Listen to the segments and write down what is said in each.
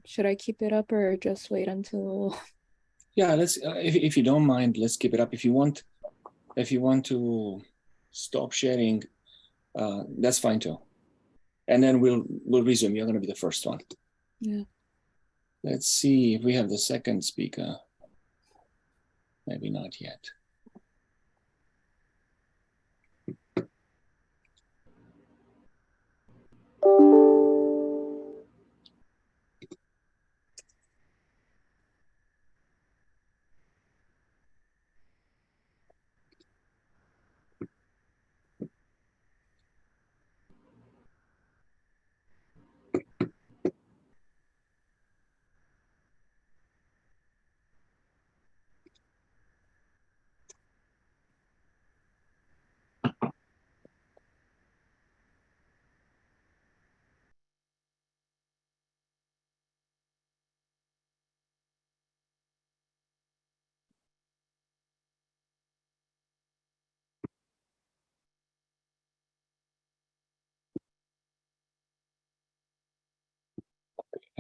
Should I keep it up or just wait until? Yeah, let's. If you don't mind, let's keep it up. If you want to stop sharing, that's fine too. And then we'll resume. You're going to be the first one. Yeah. Let's see if we have the second speaker. Maybe not yet.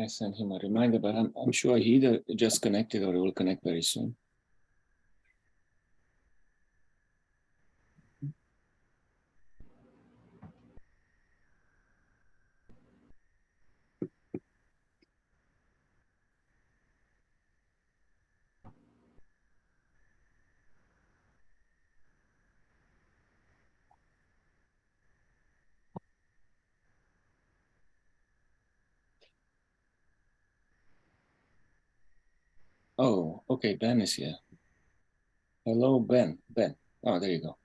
I sent him a reminder, but I'm sure he either just connected or he will connect very soon. Oh, okay, Ben is here. Hello, Ben. Ben. Oh, there you go.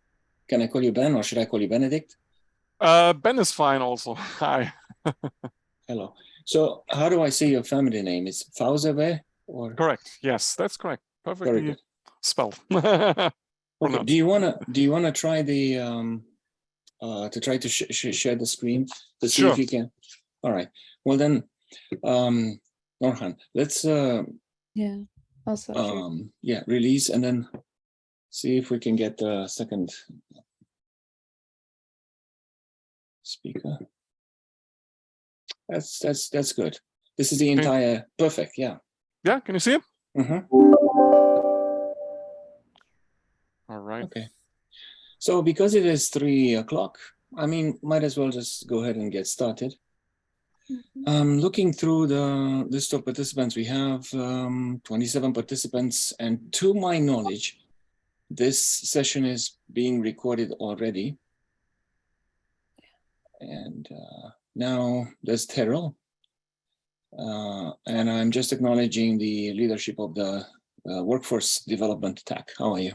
Can I call you Ben or should I call you Benedikt? Ben is fine also. Hi. Hello. So how do I say your family name? It's Fauseweh or? Correct. Yes, that's correct. Perfectly spelled. Okay. Do you wanna try the to try to share the screen to see if you can? All right. Well then, Norhan, let's yeah. Also. Yeah, release and then see if we can get the second speaker. That's good. This is the entire perfect. Yeah. Yeah. Can you see it? Mm-hmm. All right. Okay. So because it is 3 o'clock, I mean, might as well just go ahead and get started. Looking through the list of participants, we have 27 participants, and to my knowledge, this session is being recorded already. And now there's Terrell. And I'm just acknowledging the leadership of the Workforce Development TAC. How are you?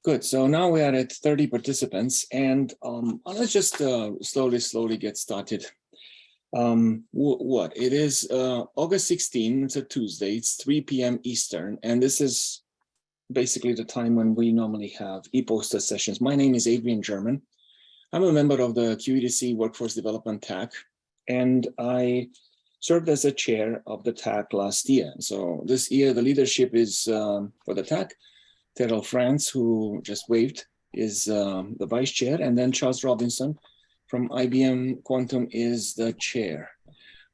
Good. So now we are at 30 participants, and let's just slowly get started. What? It is August 16, it's a Tuesday, it's 3 p.m. Eastern, and this is basically the time when we normally have ePoster sessions. My name is Adrian German. I'm a member of the QED-C Workforce Development TAC, and I served as a chair of the TAC last year. So this year, the leadership is for the TAC. Terrell France, who just waved, is the vice chair, and then Charles Robinson from IBM Quantum is the chair.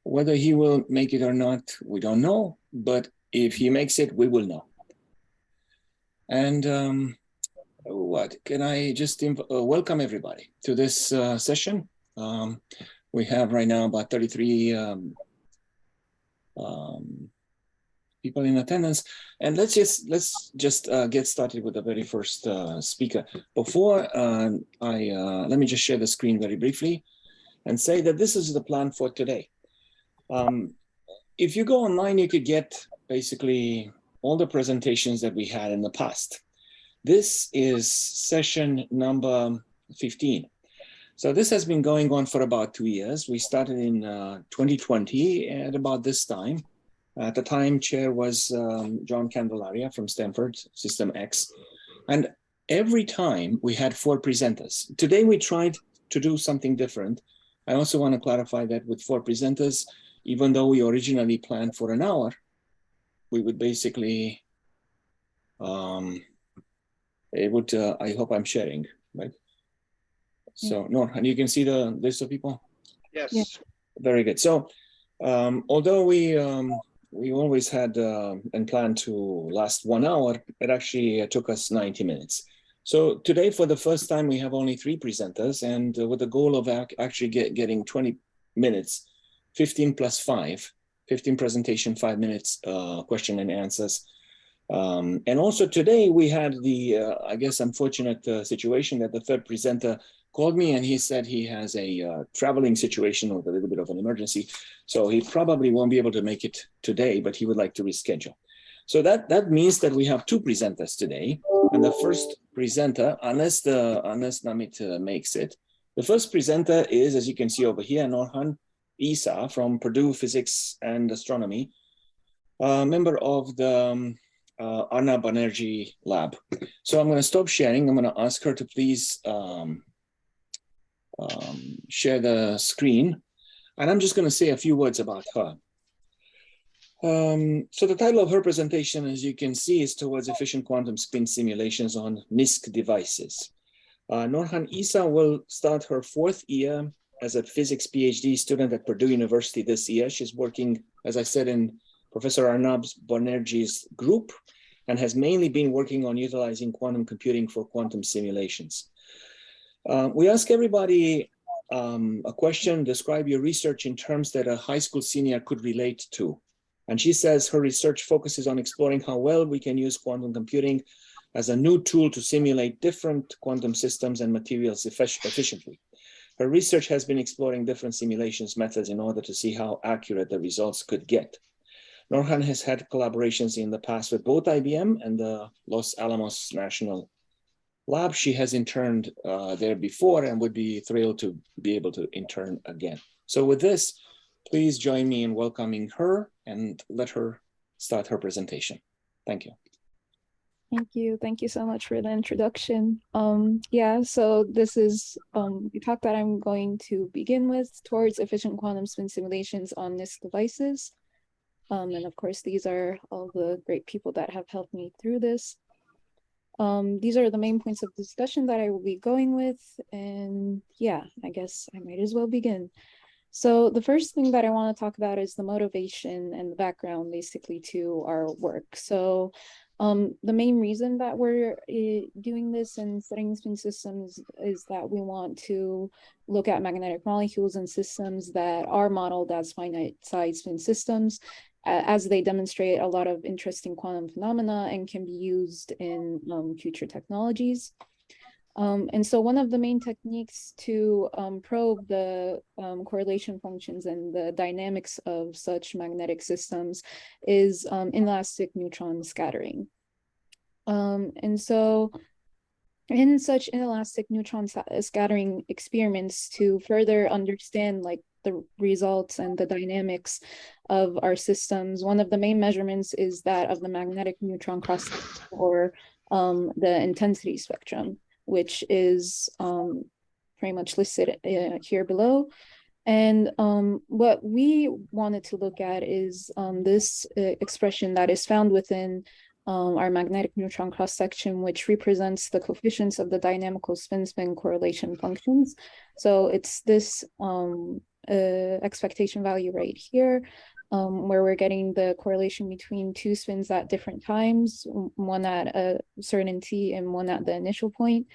Whether he will make it or not, we don't know, but if he makes it, we will know. And what can I just welcome everybody to this session. We have right now about 33 people in attendance, and let's just get started with the very first speaker. Before let me just share the screen very briefly and say that this is the plan for today. If you go online, you could get basically all the presentations that we had in the past. This is session number 15. So this has been going on for about 2 years. We started in 2020 at about this time. At the time, chair was John Candelaria from Stanford, System X. And every time we had 4 presenters. Today we tried to do something different. I also want to clarify that with 4 presenters, even though we originally planned for an hour, we would basically, it would, I hope I'm sharing, right? So, Norhan, you can see the list of people? Yes. Yeah. Very good. So Although we always had and planned to last 1 hour, it actually took us 90 minutes. So today, for the first time, we have only 3 presenters, and with the goal of actually getting 20 minutes, 15 plus 5, 15 presentation, 5 minutes question and answers. And also today we had the, I guess, unfortunate situation that the third presenter called me and he said he has a traveling situation with a little bit of an emergency. So he probably won't be able to make it today, but he would like to reschedule. So that means that we have 2 presenters today. And the first presenter, unless Namit makes it, the first presenter is, as you can see over here, Norhan Eassa from Purdue Physics and Astronomy, member of the Arnab Banerjee lab. So I'm going to stop sharing. I'm going to ask her to please share the screen. And I'm just going to say a few words about her. So the title of her presentation, as you can see, is Towards Efficient Quantum Spin Simulations on NISQ Devices. Norhan Eassa will start her 4th year as a physics PhD student at Purdue University this year. She's working, as I said, in Professor Arnab Banerjee's group, and has mainly been working on utilizing quantum computing for quantum simulations. We ask everybody a question: describe your research in terms that a high school senior could relate to. And she says her research focuses on exploring how well we can use quantum computing as a new tool to simulate different quantum systems and materials efficiently. Her research has been exploring different simulations methods in order to see how accurate the results could get. Norhan has had collaborations in the past with both IBM and the Los Alamos National Lab. She has interned there before and would be thrilled to be able to intern again. So with this, please join me in welcoming her and let her start her presentation. Thank you. Thank you. Thank you so much for the introduction. Yeah, so this is the talk that I'm going to begin with, Towards Efficient Quantum Spin Simulations on NISQ Devices. And of course, these are all the great people that have helped me through this. These are the main points of discussion that I will be going with. And yeah, I guess I might as well begin. So the first thing that I want to talk about is the motivation and the background basically to our work. So the main reason that we're doing this and studying spin systems is that we want to look at magnetic molecules and systems that are modeled as finite-sized spin systems, as they demonstrate a lot of interesting quantum phenomena and can be used in future technologies. And so one of the main techniques to probe the correlation functions and the dynamics of such magnetic systems is inelastic neutron scattering. And so in such inelastic neutron scattering experiments, to further understand like the results and the dynamics of our systems, one of the main measurements is that of the magnetic neutron cross or the intensity spectrum, which is pretty much listed here below. And what we wanted to look at is this expression that is found within our magnetic neutron cross-section, which represents the coefficients of the dynamical spin-spin correlation functions. So it's this expectation value right here, where we're getting the correlation between 2 spins at different times, one at a certain t and one at the initial point.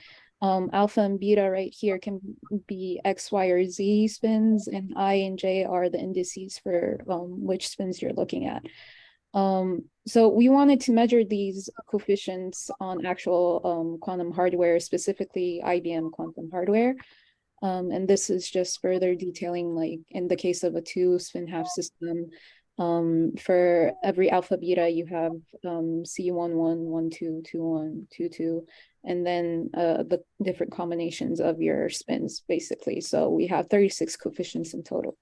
Alpha and beta right here can be x, y, or z spins, and I and j are the indices for which spins you're looking at. So we wanted to measure these coefficients on actual quantum hardware, specifically IBM quantum hardware. And this is just further detailing, like in the case of a 2-spin half system, for every alpha beta, you have C11, 12, 21, 22, and then the different combinations of your spins, basically. So we have 36 coefficients in total.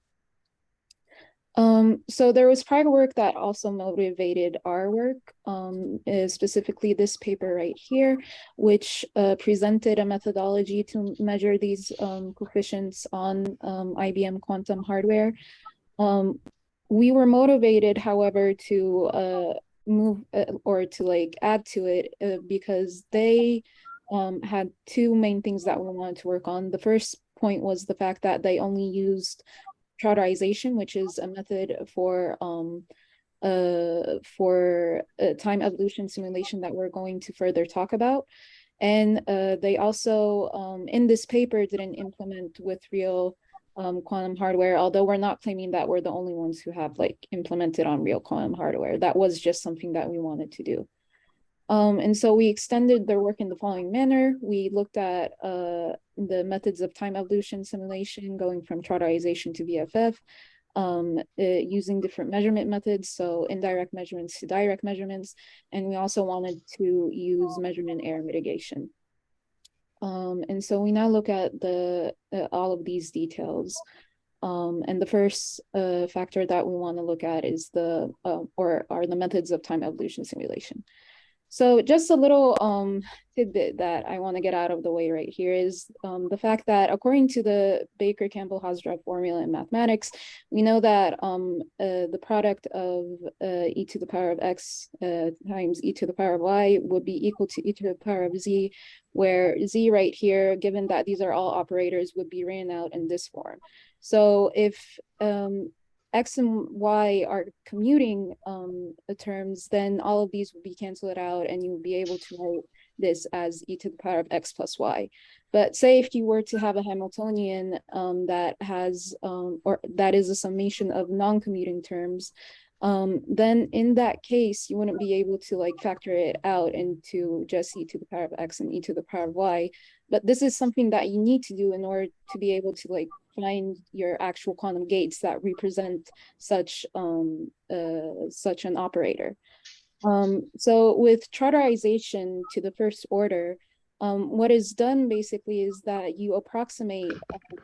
So there was prior work that also motivated our work, specifically this paper right here, which presented a methodology to measure these coefficients on IBM quantum hardware. We were motivated, however, to move or to like add to it because they had 2 main things that we wanted to work on. The first point was the fact that they only used trotterization, which is a method for time evolution simulation that we're going to further talk about. And they also, in this paper, didn't implement with real quantum hardware, although we're not claiming that we're the only ones who have like implemented on real quantum hardware. That was just something that we wanted to do. And so we extended their work in the following manner. We looked at the methods of time evolution simulation, going from trotterization to VFF, using different measurement methods, so indirect measurements to direct measurements. And we also wanted to use measurement error mitigation. And so we now look at all of these details. And the first factor that we want to look at is the methods of time evolution simulation. So just a little tidbit that I want to get out of the way right here is the fact that according to the Baker-Campbell-Hausdorff formula in mathematics, we know that the product of e to the power of x times e to the power of y would be equal to e to the power of z, where z right here, given that these are all operators, would be written out in this form. So if x and y are commuting terms, then all of these will be canceled out and you will be able to write this as e to the power of x plus y. But say if you were to have a Hamiltonian that has, or that is a summation of non-commuting terms, then in that case, you wouldn't be able to like factor it out into just e to the power of x and e to the power of y. But this is something that you need to do in order to be able to like find your actual quantum gates that represent such such an operator. So with trotterization to the first order, what is done basically is that you approximate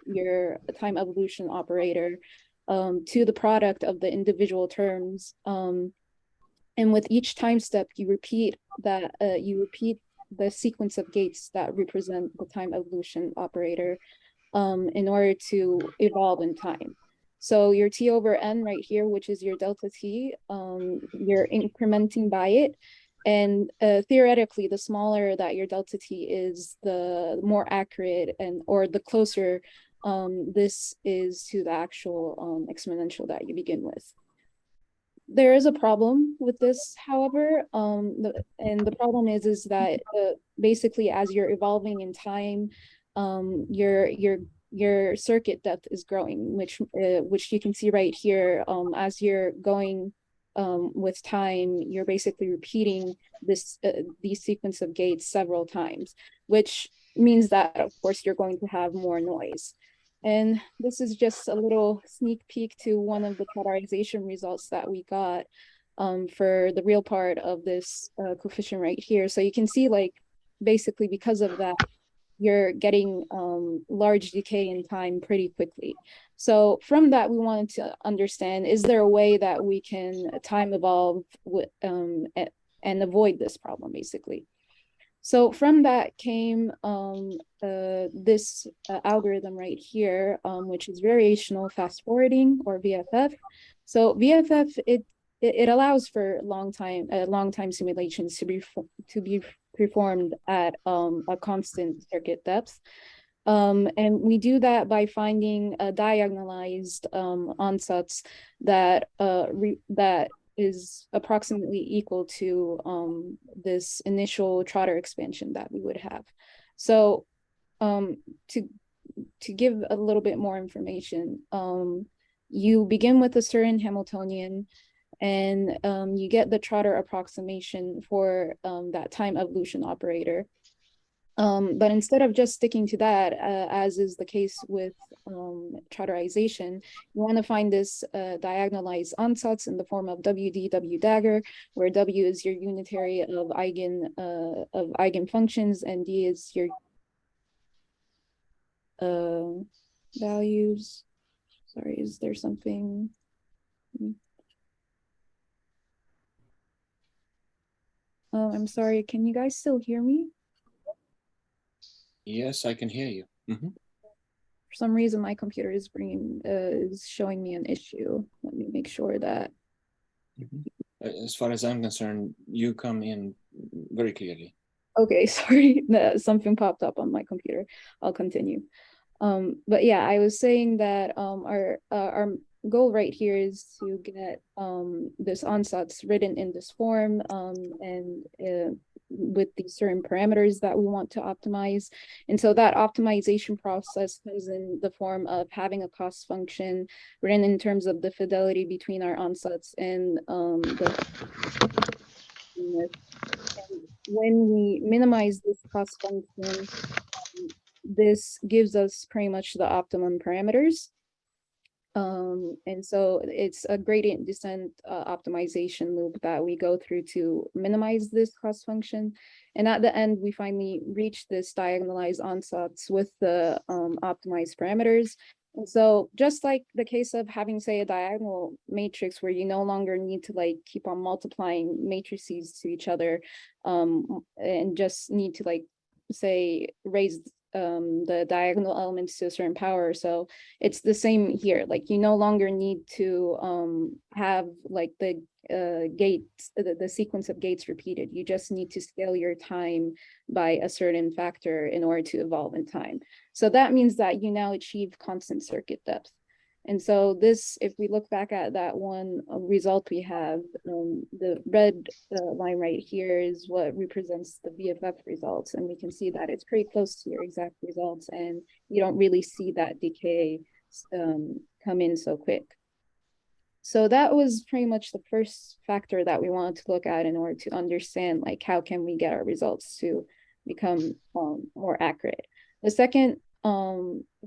your time evolution operator to the product of the individual terms. And with each time step, you repeat that, the sequence of gates that represent the time evolution operator in order to evolve in time. So your T over N right here, which is your delta T, you're incrementing by it. And theoretically, the smaller that your delta T is, the more accurate or the closer this is to the actual exponential that you begin with. There is a problem with this, however, and the problem is that basically as you're evolving in time, your circuit depth is growing, which you can see right here. As you're going with time, you're basically repeating these sequence of gates several times, which means that of course you're going to have more noise. And this is just a little sneak peek to one of the trotterization results that we got for the real part of this coefficient right here. So you can see, like, basically because of that, you're getting large decay in time pretty quickly. So from that, we wanted to understand, is there a way that we can time evolve and avoid this problem, basically? So from that came this algorithm right here, which is variational fast forwarding, or VFF. So VFF, it allows for long time simulations to be performed at a constant circuit depth. And we do that by finding diagonalized ansatz that is approximately equal to this initial Trotter expansion that we would have. So to give a little bit more information, you begin with a certain Hamiltonian, and you get the Trotter approximation for that time evolution operator. But instead of just sticking to that, as is the case with trotterization, you want to find this diagonalized ansatz in the form of W dagger, where W is your unitary of eigenfunctions, and D is your values. Sorry, is there something? Oh, I'm sorry. Can you guys still hear me? Yes, I can hear you. Mm-hmm. For some reason, my computer is showing me an issue. Let me make sure that. Mm-hmm. As far as I'm concerned, you come in very clearly. Okay, sorry, something popped up on my computer. I'll continue. But yeah, I was saying that our goal right here is to get this ansatz written in this form and with these certain parameters that we want to optimize. And so that optimization process comes in the form of having a cost function written in terms of the fidelity between our ansatz and when we minimize this cost function, this gives us pretty much the optimum parameters. And so it's a gradient descent optimization loop that we go through to minimize this cost function. And at the end, we finally reach this diagonalized ansatz with the optimized parameters. And so just like the case of having, say, a diagonal matrix where you no longer need to like keep on multiplying matrices to each other and just need to like, say, raise the diagonal elements to a certain power. So it's the same here. Like you no longer need to have like the gates, the sequence of gates repeated. You just need to scale your time by a certain factor in order to evolve in time. So that means that you now achieve constant circuit depth. And so this, if we look back at that one result we have, the red line right here is what represents the VFF results. And we can see that it's pretty close to your exact results. And you don't really see that decay come in so quick. So that was pretty much the first factor that we wanted to look at in order to understand like how can we get our results to become more accurate. The second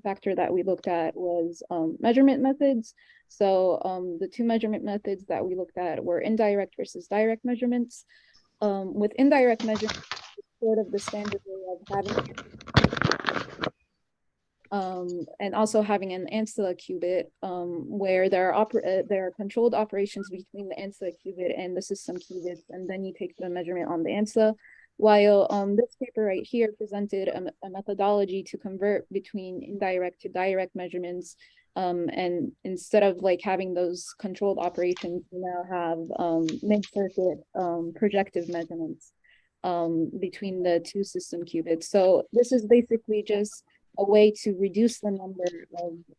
factor that we looked at was measurement methods. So the two measurement methods that we looked at were indirect versus direct measurements. With indirect measurements, sort of the standard way of having and also having an ancilla qubit where there are controlled operations between the ancilla qubit and the system qubits, and then you take the measurement on the ancilla. While this paper right here presented a methodology to convert between indirect to direct measurements, and instead of like having those controlled operations, we now have mid-circuit projective measurements between the two system qubits. So this is basically just a way to reduce the number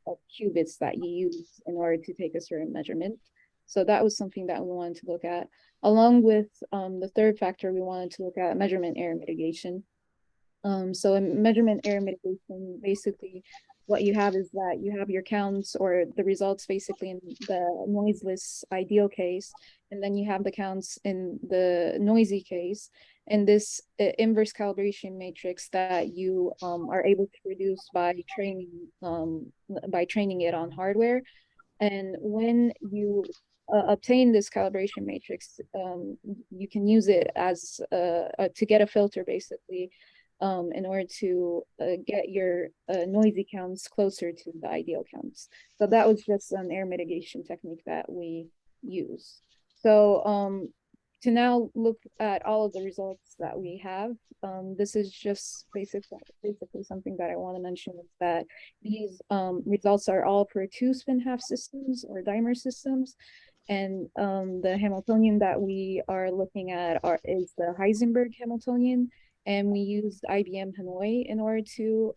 of qubits that you use in order to take a certain measurement. So that was something that we wanted to look at. Along with the third factor, we wanted to look at measurement error mitigation. So in measurement error mitigation, basically what you have is that you have your counts or the results basically in the noiseless ideal case, and then you have the counts in the noisy case. And this inverse calibration matrix that you are able to produce by training it on hardware. And when you obtain this calibration matrix, you can use it as to get a filter basically in order to get your noisy counts closer to the ideal counts. So that was just an error mitigation technique that we use. So to now look at all of the results that we have, this is just basically something that I want to mention is that these results are all for 2 spin-half systems or dimer systems. And the Hamiltonian that we are looking at is the Heisenberg Hamiltonian. And we used IBM Hanoi in order to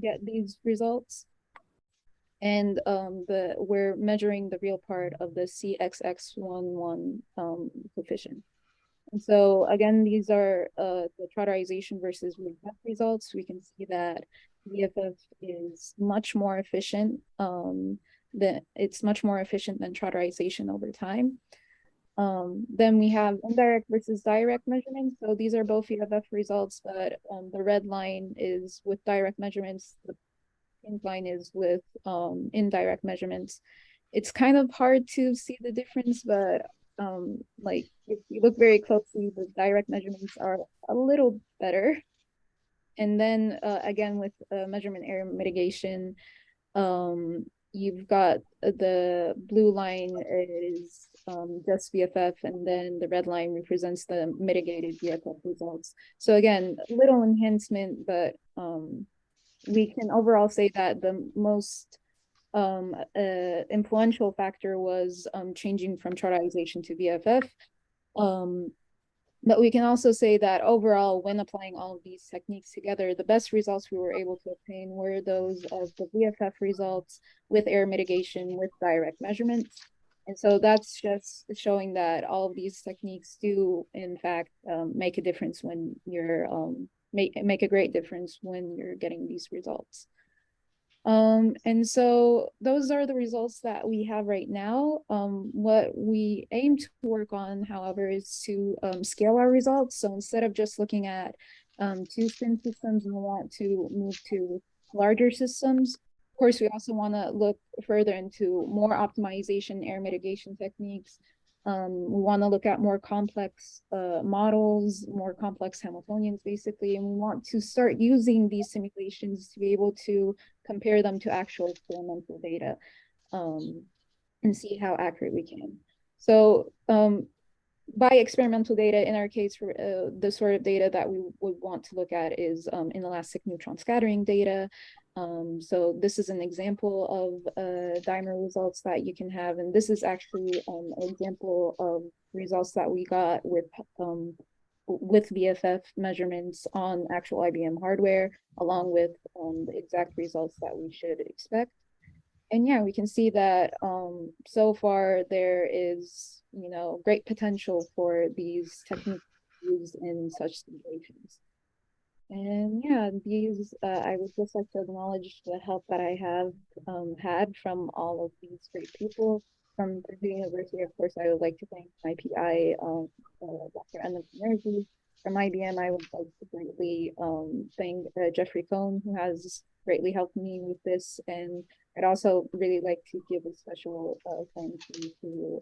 get these results. And we're measuring the real part of the CXX11 coefficient. And so again, these are the trotterization versus VFF results. We can see that VFF is much more efficient. It's much more efficient than trotterization over time. Then we have indirect versus direct measurements. So these are both VFF results, but the red line is with direct measurements. The pink line is with indirect measurements. It's kind of hard to see the difference, but like if you look very closely, the direct measurements are a little better. And then again, with measurement error mitigation, you've got the blue line is just VFF, and then the red line represents the mitigated VFF results. So again, little enhancement, but we can overall say that the most influential factor was changing from trotterization to VFF. But we can also say that overall, when applying all of these techniques together, the best results we were able to obtain were those of the VFF results with error mitigation with direct measurements. And so that's just showing that all of these techniques do, in fact, make a difference when you're make a great difference when you're getting these results. And so those are the results that we have right now. What we aim to work on, however, is to scale our results. So instead of just looking at two spin systems, we want to move to larger systems. Of course, we also want to look further into more optimization, error mitigation techniques. We want to look at more complex models, more complex Hamiltonians, basically, and we want to start using these simulations to be able to compare them to actual experimental data and see how accurate we can. So by experimental data, in our case, for the sort of data that we would want to look at is inelastic neutron scattering data. So this is an example of dimer results that you can have, and this is actually an example of results that we got with VFF measurements on actual IBM hardware, along with the exact results that we should expect. And yeah, we can see that so far there is, great potential for these techniques used in such situations. And yeah, I would just like to acknowledge the help that I have had from all of these great people. From Purdue University, of course, I would like to thank my PI, Dr. Anna Energy. From IBM, I would like to greatly thank Jeffrey Cohn, who has greatly helped me with this. And I'd also really like to give a special thank you to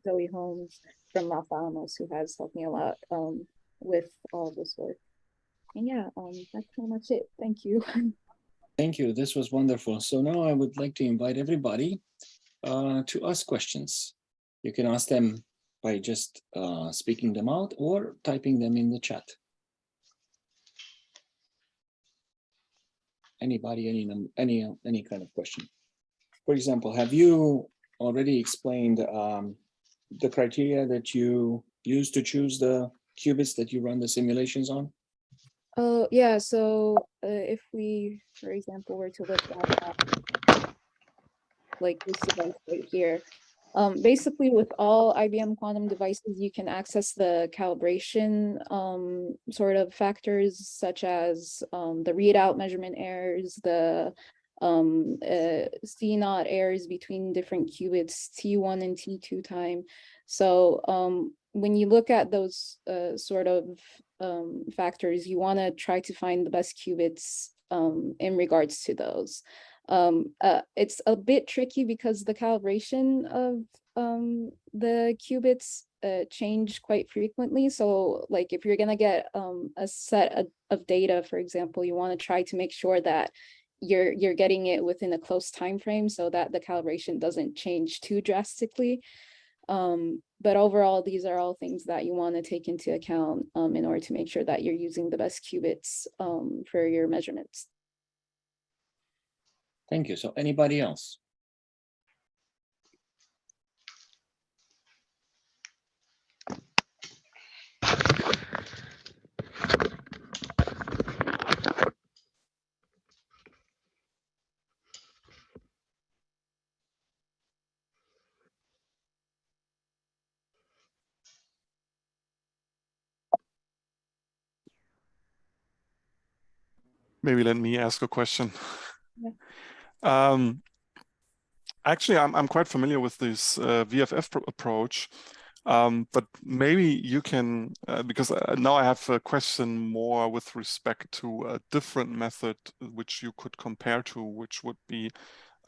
Zoe Holmes from Los Alamos, who has helped me a lot with all this work. And yeah, that's pretty much it. Thank you. Thank you. This was wonderful. So now I would like to invite everybody to ask questions. You can ask them by just speaking them out or typing them in the chat. Anybody, any kind of question. For example, have you already explained the criteria that you use to choose the qubits that you run the simulations on? Oh, yeah. So if we, for example, were to look at like this device right here, basically with all IBM quantum devices, you can access the calibration sort of factors such as the readout measurement errors, the C0 errors between different qubits, T1 and T2 time. So when you look at those sort of factors, you want to try to find the best qubits in regards to those. It's a bit tricky because the calibration of the qubits change quite frequently. So like if you're gonna get a set of data, for example, you want to try to make sure that you're getting it within a close time frame so that the calibration doesn't change too drastically. But overall, these are all things that you want to take into account in order to make sure that you're using the best qubits for your measurements. Thank you. So anybody else? Maybe let me ask a question. Yeah. Actually, I'm quite familiar with this VFF approach, but maybe you can, because now I have a question more with respect to a different method which you could compare to, which would be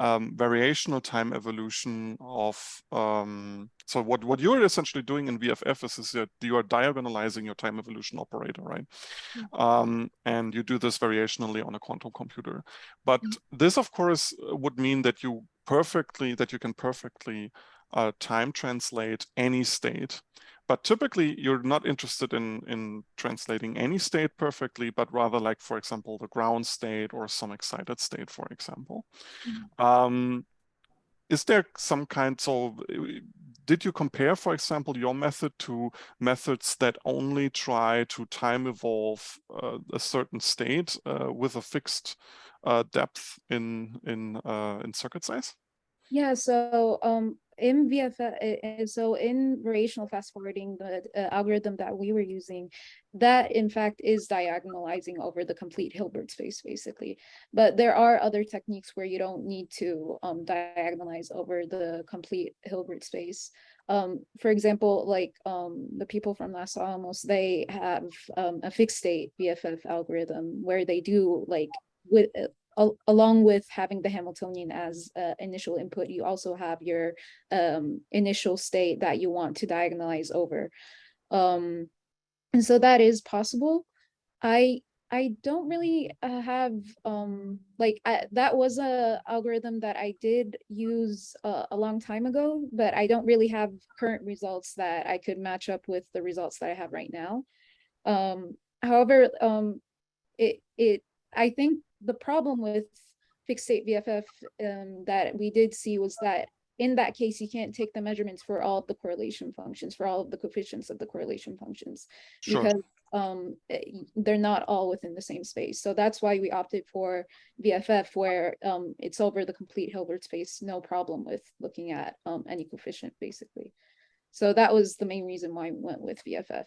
variational time evolution of, so what you're essentially doing in VFF is that you are diagonalizing your time evolution operator, right? And you do this variationally on a quantum computer. But this, of course, would mean that you can perfectly time translate any state. But typically, you're not interested in translating any state perfectly, but rather like, for example, the ground state or some excited state, for example. Is there some kind, so did you compare, for example, your method to methods that only try to time evolve a certain state with a fixed depth in circuit size? Yeah, so in VFF, so in variational fast forwarding, the algorithm that we were using, that in fact is diagonalizing over the complete Hilbert space, basically. But there are other techniques where you don't need to diagonalize over the complete Hilbert space. For example, like the people from Los Alamos, they have a fixed state VFF algorithm where they do like with along with having the Hamiltonian as initial input, you also have your initial state that you want to diagonalize over. And so that is possible. I don't really have that was a algorithm that I did use a long time ago, but I don't really have current results that I could match up with the results that I have right now. However, I think the problem with fixed state VFF that we did see was that in that case, you can't take the measurements for all of the correlation functions, for all of the coefficients of the correlation functions, Sure. because they're not all within the same space. So that's why we opted for VFF, where it's over the complete Hilbert space, no problem with looking at any coefficient, basically. So that was the main reason why we went with VFF.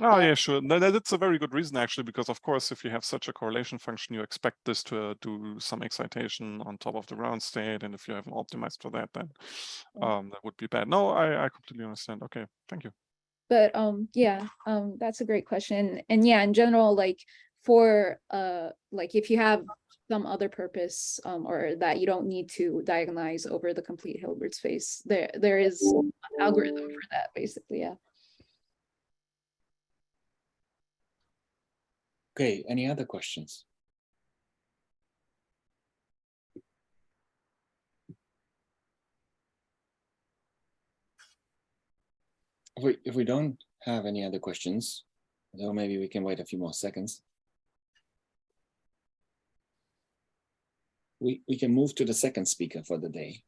Oh, yeah, sure. That's a very good reason, actually, because of course, if you have such a correlation function, you expect this to do some excitation on top of the ground state. And if you haven't optimized for that, then that would be bad. No, I completely understand. Okay, thank you. But yeah, that's a great question. And yeah, in general, like for like if you have some other purpose or that you don't need to diagonalize over the complete Hilbert space, there is an algorithm for that, basically. Yeah. Okay, any other questions? If we don't have any other questions, so maybe we can wait a few more seconds. We can move to the second speaker for the day.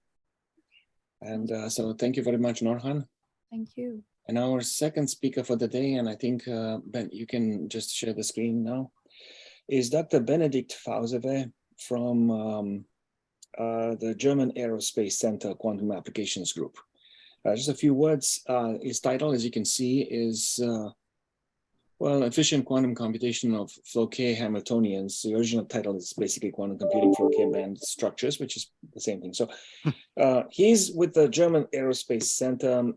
And so thank you very much, Norhan. Thank you. And our second speaker for the day, and I think, Ben, you can just share the screen now, is Dr. Benedikt Fauseweh from the German Aerospace Center Quantum Applications Group. Just a few words. His title, as you can see, is, well, Efficient Quantum Computation of Floquet Hamiltonians. The original title is basically Quantum Computing Floquet Band Structures, which is the same thing. So he's with the German Aerospace Center.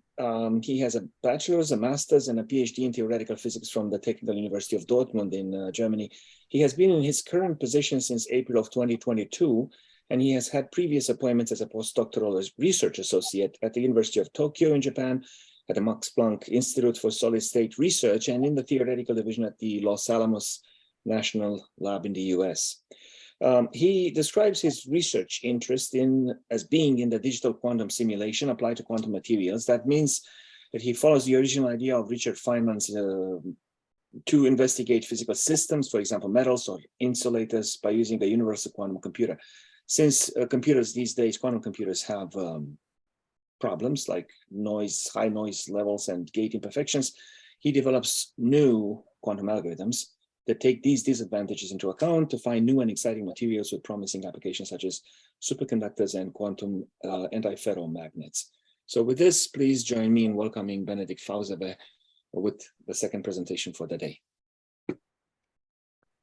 He has a bachelor's, a master's, and a PhD in theoretical physics from the Technical University of Dortmund in Germany. He has been in his current position since April of 2022, and he has had previous appointments as a postdoctoral research associate at the University of Tokyo in Japan, at the Max Planck Institute for Solid State Research, and in the theoretical division at the Los Alamos National Lab in the US. He describes his research interest as being in the digital quantum simulation applied to quantum materials. That means that he follows the original idea of Richard Feynman's to investigate physical systems, for example, metals or insulators, by using a universal quantum computer. Since computers these days, quantum computers have problems like noise, high noise levels and gate imperfections, he develops new quantum algorithms that take these disadvantages into account to find new and exciting materials with promising applications such as superconductors and quantum antiferromagnets. So with this, please join me in welcoming Benedikt Fauseweh with the second presentation for the day.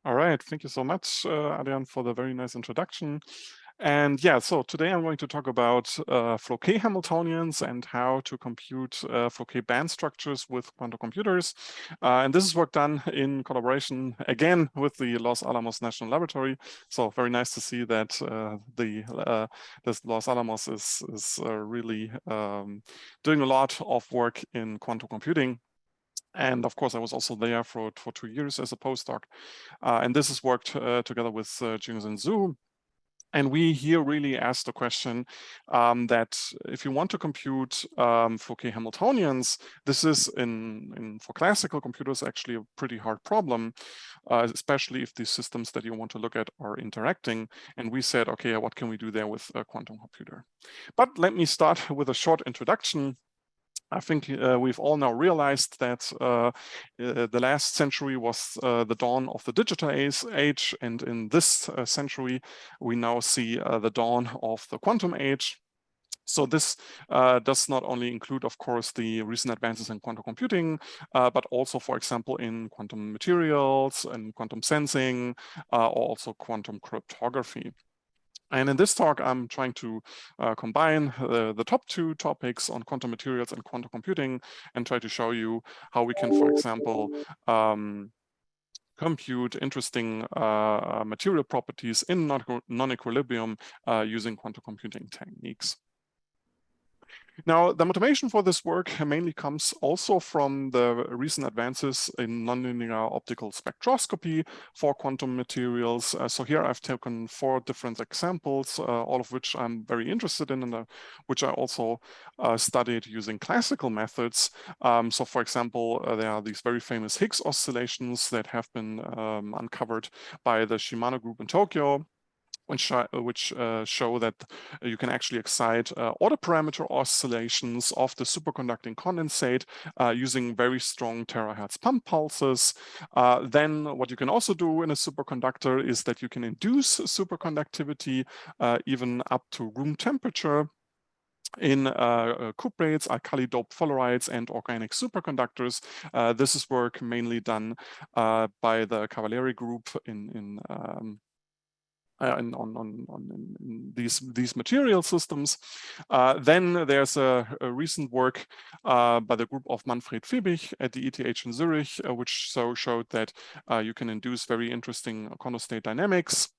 All right, thank you so much, Adrian, for the very nice introduction. And yeah, so today I'm going to talk about Floquet Hamiltonians and how to compute Floquet band structures with quantum computers. And this is work done in collaboration, again, with the Los Alamos National Laboratory. So very nice to see that this Los Alamos is really doing a lot of work in quantum computing. And of course, I was also there for 2 years as a postdoc. And this is worked together with Jingzhen Zhu. And we here really ask the question that if you want to compute Floquet Hamiltonians, this is for classical computers actually a pretty hard problem, especially if the systems that you want to look at are interacting. And we said, okay, what can we do there with a quantum computer? But let me start with a short introduction. I think we've all now realized that the last century was the dawn of the digital age, and in this century, we now see the dawn of the quantum age. So this does not only include, of course, the recent advances in quantum computing, but also, for example, in quantum materials and quantum sensing, or also quantum cryptography. And in this talk, I'm trying to combine the top two topics on quantum materials and quantum computing and try to show you how we can, for example, compute interesting material properties in non-equilibrium using quantum computing techniques. Now, the motivation for this work mainly comes also from the recent advances in nonlinear optical spectroscopy for quantum materials. So here I've taken 4 different examples, all of which I'm very interested in, and which I also studied using classical methods. So for example, there are these very famous Higgs oscillations that have been uncovered by the Shimano group in Tokyo, which show that you can actually excite order parameter oscillations of the superconducting condensate using very strong terahertz pump pulses. Then what you can also do in a superconductor is that you can induce superconductivity even up to room temperature in cuprates, alkali-doped fullerenes, and organic superconductors. This is work mainly done by the Cavalieri group in these material systems. Then there's a recent work by the group of Manfred Fiebig at the ETH in Zurich, which showed that you can induce very interesting quantum state dynamics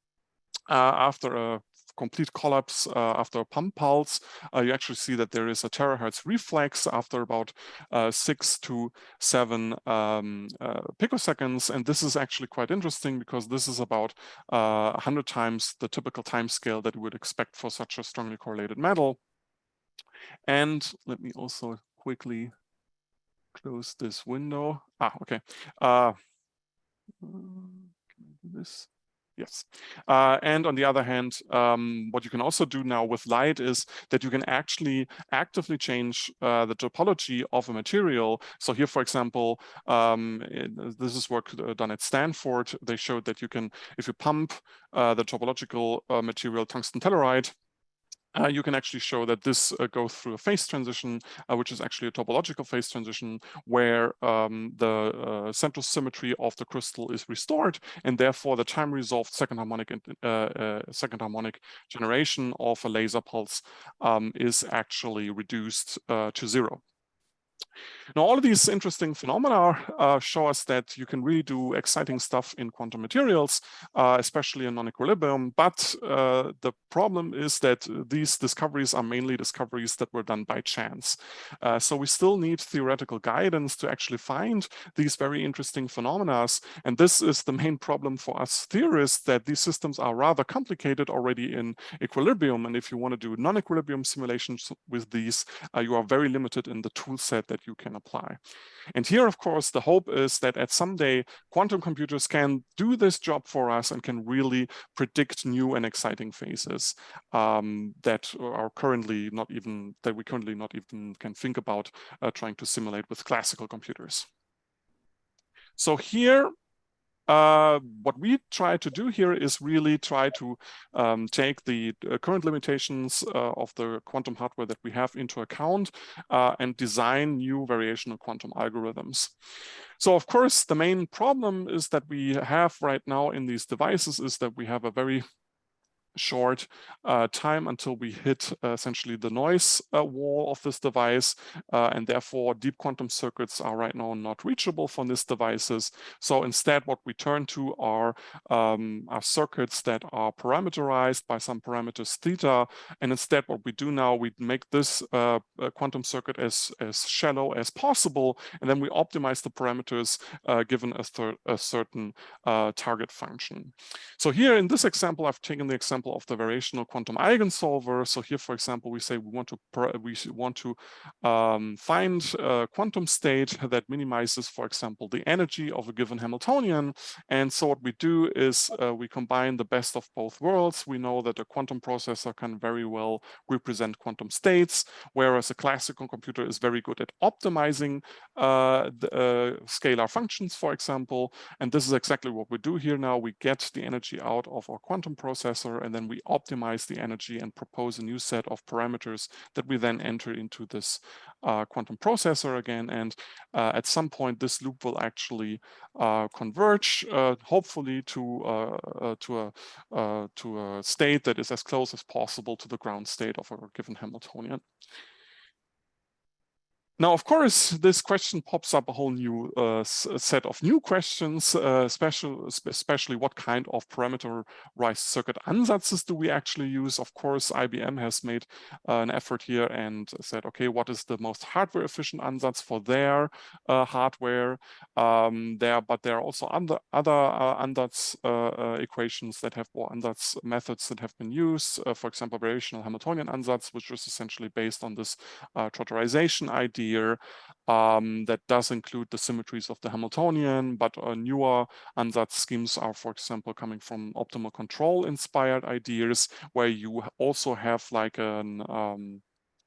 after a complete collapse after a pump pulse. You actually see that there is a terahertz reflex after about 6 to 7 picoseconds. And this is actually quite interesting because this is about 100 times the typical time scale that we would expect for such a strongly correlated metal. And let me also quickly close this window. Okay. Can I do this? Yes. And on the other hand, what you can also do now with light is that you can actually actively change the topology of a material. So here, for example, this is work done at Stanford. They showed that you can, if you pump the topological material tungsten telluride, you can actually show that this goes through a phase transition, which is actually a topological phase transition, where the central symmetry of the crystal is restored, and therefore the time-resolved second harmonic generation of a laser pulse is actually reduced to 0. Now, all of these interesting phenomena show us that you can really do exciting stuff in quantum materials, especially in non-equilibrium. But the problem is that these discoveries are mainly discoveries that were done by chance. So we still need theoretical guidance to actually find these very interesting phenomena. And this is the main problem for us theorists, that these systems are rather complicated already in equilibrium. And if you want to do non-equilibrium simulations with these, you are very limited in the tool set that you can apply. And here, of course, the hope is that at some day, quantum computers can do this job for us and can really predict new and exciting phases that are currently not even, that we currently not even can think about trying to simulate with classical computers. So here, what we try to do here is really try to take the current limitations of the quantum hardware that we have into account and design new variational quantum algorithms. So of course, the main problem is that we have right now in these devices is that we have a very short time until we hit essentially the noise wall of this device, and therefore deep quantum circuits are right now not reachable from these devices. So instead, what we turn to are circuits that are parameterized by some parameters theta, and instead what we do now, we make this quantum circuit as shallow as possible, and then we optimize the parameters given a certain target function. So here in this example, I've taken the example example, of the variational quantum eigensolver. So here, for example, we say we want to find a quantum state that minimizes, for example, the energy of a given Hamiltonian. And so what we do is we combine the best of both worlds. We know that a quantum processor can very well represent quantum states, whereas a classical computer is very good at optimizing the scalar functions, for example. And this is exactly what we do here now. We get the energy out of our quantum processor, and then we optimize the energy and propose a new set of parameters that we then enter into this quantum processor again. And at some point, this loop will actually converge, hopefully to a state that is as close as possible to the ground state of a given Hamiltonian. Now, of course, this question pops up a whole new set of new questions, especially what kind of parameterized circuit ansatzes do we actually use? Of course, IBM has made an effort here and said, okay, what is the most hardware efficient ansatz for their hardware? But there are also other ansatz equations that have, or ansatz methods that have been used. For example, variational Hamiltonian ansatz, which is essentially based on this trotterization idea. That does include the symmetries of the Hamiltonian, but newer ansatz schemes are, for example, coming from optimal control inspired ideas, where you also have like an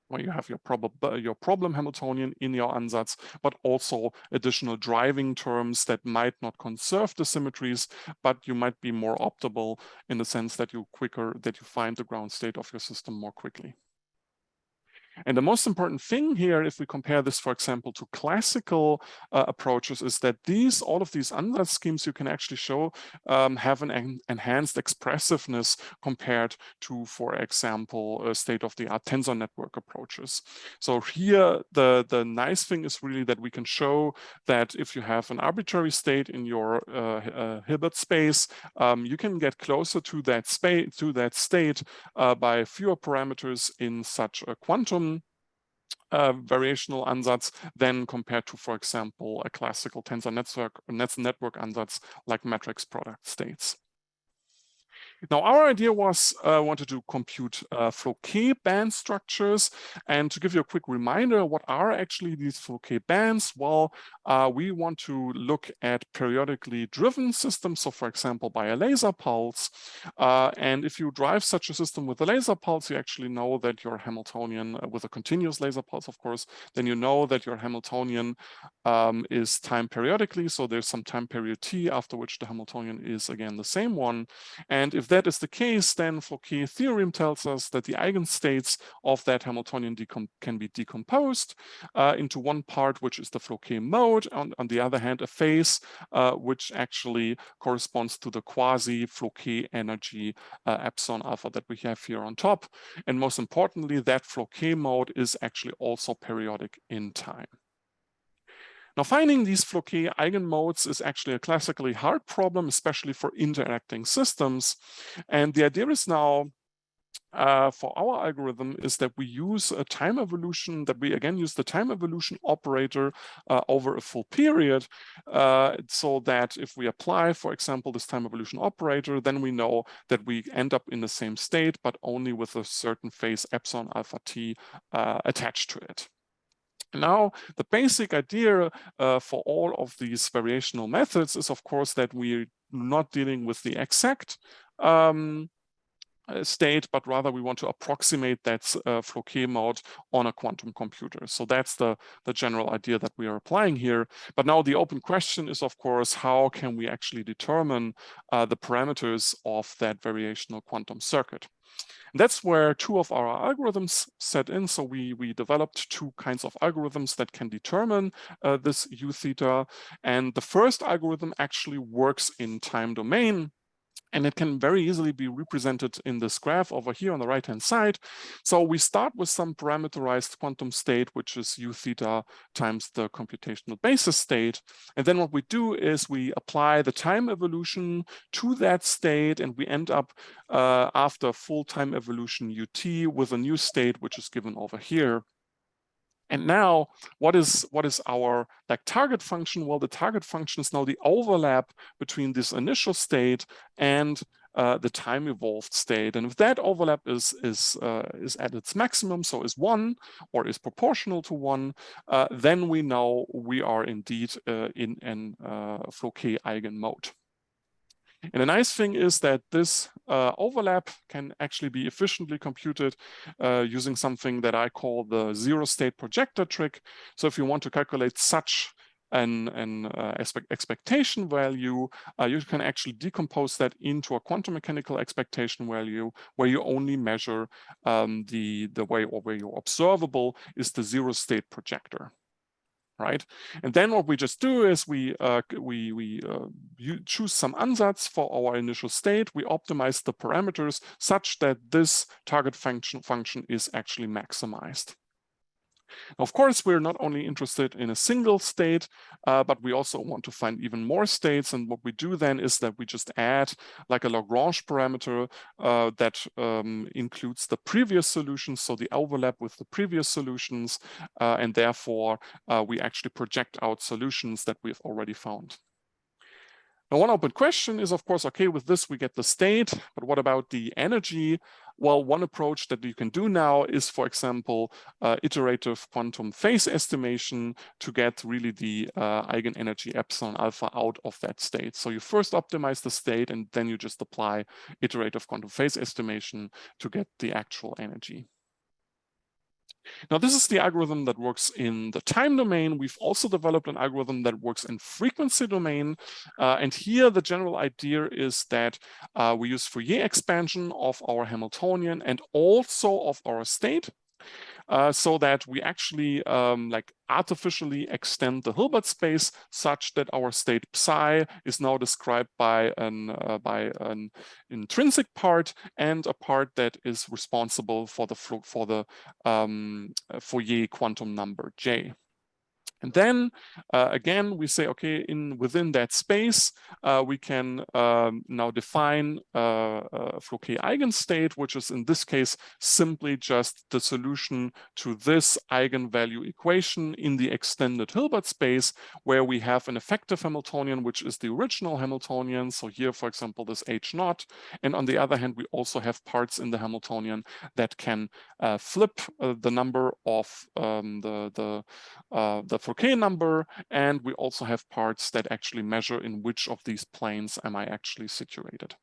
where you have your problem Hamiltonian in your ansatz, but also additional driving terms that might not conserve the symmetries, but you might be more optimal in the sense that you find the ground state of your system more quickly. And the most important thing here, if we compare this, for example, to classical approaches, is that all of these ansatz schemes you can actually show have an enhanced expressiveness compared to, for example, state-of-the-art tensor network approaches. So here, the nice thing is really that we can show that if you have an arbitrary state in your Hilbert space, you can get closer to that state by fewer parameters in such a quantum variational ansatz than compared to, for example, a classical tensor network ansatz like matrix product states. Now, our idea was wanted to compute Floquet band structures. And to give you a quick reminder, what are actually these Floquet bands? Well, we want to look at periodically driven systems. So, for example, by a laser pulse. And if you drive such a system with a laser pulse, you actually know that your Hamiltonian, with a continuous laser pulse, of course, then you know that your Hamiltonian is timed periodically. So there's some time period t after which the Hamiltonian is again the same one. And if that is the case, then Floquet theorem tells us that the eigenstates of that Hamiltonian can be decomposed into one part, which is the Floquet mode, on the other hand, a phase which actually corresponds to the quasi-Floquet energy epsilon alpha that we have here on top. And most importantly, that Floquet mode is actually also periodic in time. Now, finding these Floquet eigenmodes is actually a classically hard problem, especially for interacting systems. And the idea is now, for our algorithm, is that we use a time evolution, that we again use the time evolution operator over a full period, so that if we apply, for example, this time evolution operator, then we know that we end up in the same state, but only with a certain phase epsilon alpha t attached to it. Now, the basic idea for all of these variational methods is, of course, that we're not dealing with the exact state, but rather we want to approximate that Floquet mode on a quantum computer. So that's the general idea that we are applying here. But now the open question is, of course, how can we actually determine the parameters of that variational quantum circuit? And that's where two of our algorithms set in. So we developed two kinds of algorithms that can determine this U theta. And the first algorithm actually works in time domain. And it can very easily be represented in this graph over here on the right-hand side. So we start with some parameterized quantum state, which is U theta times the computational basis state. And then what we do is we apply the time evolution to that state, and we end up after full time evolution UT with a new state, which is given over here. And now, what is our target function? Well, the target function is now the overlap between this initial state and the time evolved state. And if that overlap is at its maximum, so is 1 or is proportional to 1, then we know we are indeed in an flow K eigen mode. And the nice thing is that this overlap can actually be efficiently computed using something that I call the zero state projector trick. So if you want to calculate such an expectation value, you can actually decompose that into a quantum mechanical expectation value where you only measure the way, or where your observable is the zero state projector. Right, and then what we just do is we choose some ansatz for our initial state. We optimize the parameters such that this target function is actually maximized. Of course, we're not only interested in a single state, but we also want to find even more states. And what we do then is that we just add like a Lagrange parameter that includes the previous solutions, so the overlap with the previous solutions, and therefore we actually project out solutions that we've already found. Now, one open question is, of course, okay, with this we get the state, but what about the energy? Well, one approach that you can do now is, for example, iterative quantum phase estimation to get really the eigenenergy epsilon alpha out of that state. So you first optimize the state, and then you just apply iterative quantum phase estimation to get the actual energy. Now, this is the algorithm that works in the time domain. We've also developed an algorithm that works in frequency domain. And here, the general idea is that we use Fourier expansion of our Hamiltonian and also of our state. So that we actually like artificially extend the Hilbert space such that our state psi is now described by an intrinsic part and a part that is responsible for the Fourier quantum number J. And then again, we say, okay, within that space, we can now define a flow K eigenstate, which is in this case simply just the solution to this eigenvalue equation in the extended Hilbert space, where we have an effective Hamiltonian, which is the original Hamiltonian. So here, for example, this H naught. And on the other hand, we also have parts in the Hamiltonian that can flip the number of the flow K number, and we also have parts that actually measure in which of these planes am I actually situated.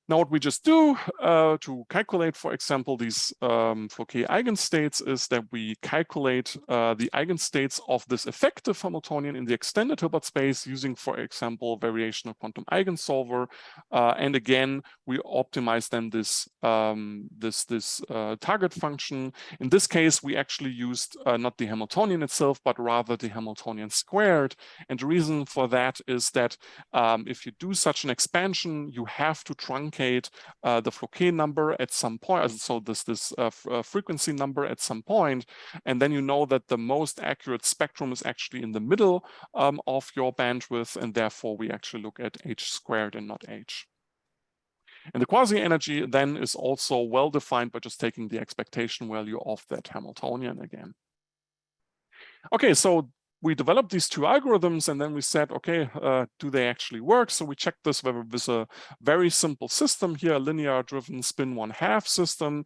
Now, what we just do to calculate, for example, these flow K eigenstates is that we calculate the eigenstates of this effective Hamiltonian in the extended Hilbert space using, for example, variational quantum eigensolver. And again, we optimize then this target function. In this case, we actually used not the Hamiltonian itself, but rather the Hamiltonian squared. And the reason for that is that if you do such an expansion, you have to truncate the flow K number at some point, so this frequency number at some point, and then you know that the most accurate spectrum is actually in the middle of your bandwidth, and therefore we actually look at H squared and not H. And the quasi-energy then is also well defined by just taking the expectation value of that Hamiltonian again. Okay, so we developed these two algorithms, and then we said, okay, do they actually work? So we checked this with a very simple system here, a linear-driven spin 1/2 system,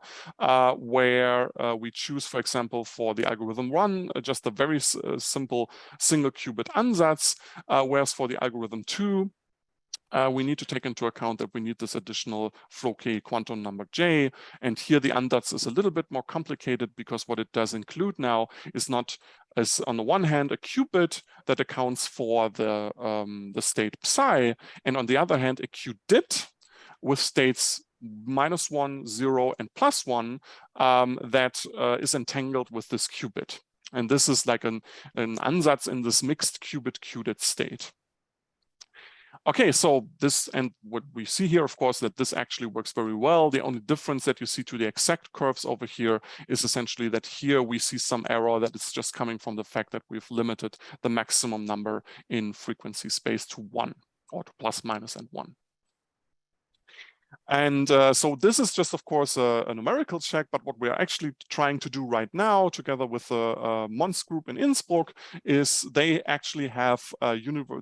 where we choose, for example, for the algorithm 1, just a very simple single qubit ansatz, whereas for the algorithm 2, we need to take into account that we need this additional flow K quantum number J. And here the ansatz is a little bit more complicated, because what it does include now is not, as on the one hand, a qubit that accounts for the state psi, and on the other hand, a QED with states -1, 0, and +1 that is entangled with this qubit. And this is like an ansatz in this mixed qubit QED state. Okay, so this, and what we see here, of course, that this actually works very well. The only difference that you see to the exact curves over here is essentially that here we see some error that is just coming from the fact that we've limited the maximum number in frequency space to 1, or to ±1. And so this is just, of course, a numerical check, but what we are actually trying to do right now, together with the Mons group in Innsbruck, is they actually have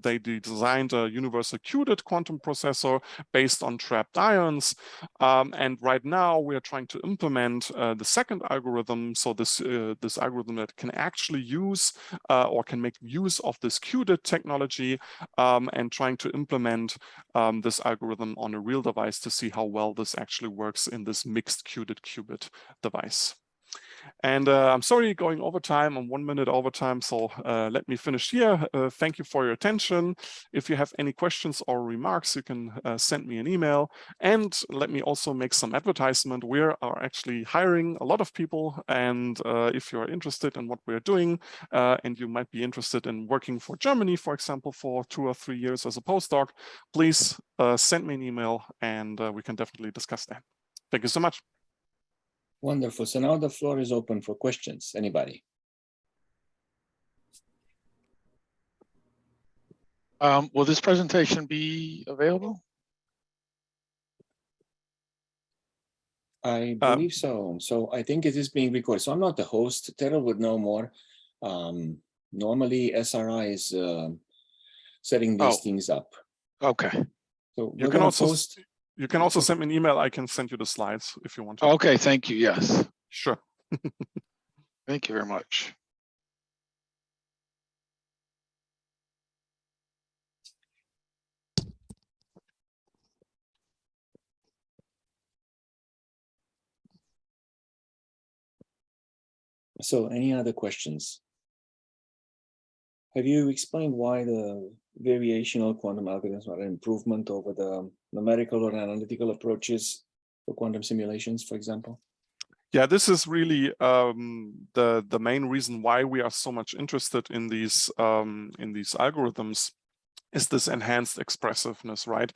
they designed a universal QED quantum processor based on trapped ions. And right now we are trying to implement the second algorithm. So this algorithm that can actually use or can make use of this QED technology, and trying to implement this algorithm on a real device to see how well this actually works in this mixed QED qubit device. And I'm sorry going over time. I'm 1 minute over time, so let me finish here. Thank you for your attention. If you have any questions or remarks, you can send me an email. And let me also make some advertisement. We are actually hiring a lot of people. And if you're interested in what we're doing, and you might be interested in working for Germany, for example, for 2 or 3 years as a postdoc, please send me an email and we can definitely discuss that. Thank you so much. Wonderful. So now the floor is open for questions. Anybody? Will this presentation be available? I believe so. So I think it is being recorded. So I'm not the host. Terrell would know more. Normally SRI is setting these things up. Okay. So you can also send me an email. I can send you the slides if you want to. Okay, thank you. Yes. Sure. Thank you very much. So any other questions? Have you explained why the variational quantum algorithms are an improvement over the numerical or analytical approaches for quantum simulations, for example? Yeah, this is really the main reason why we are so much interested in these algorithms, is this enhanced expressiveness, right?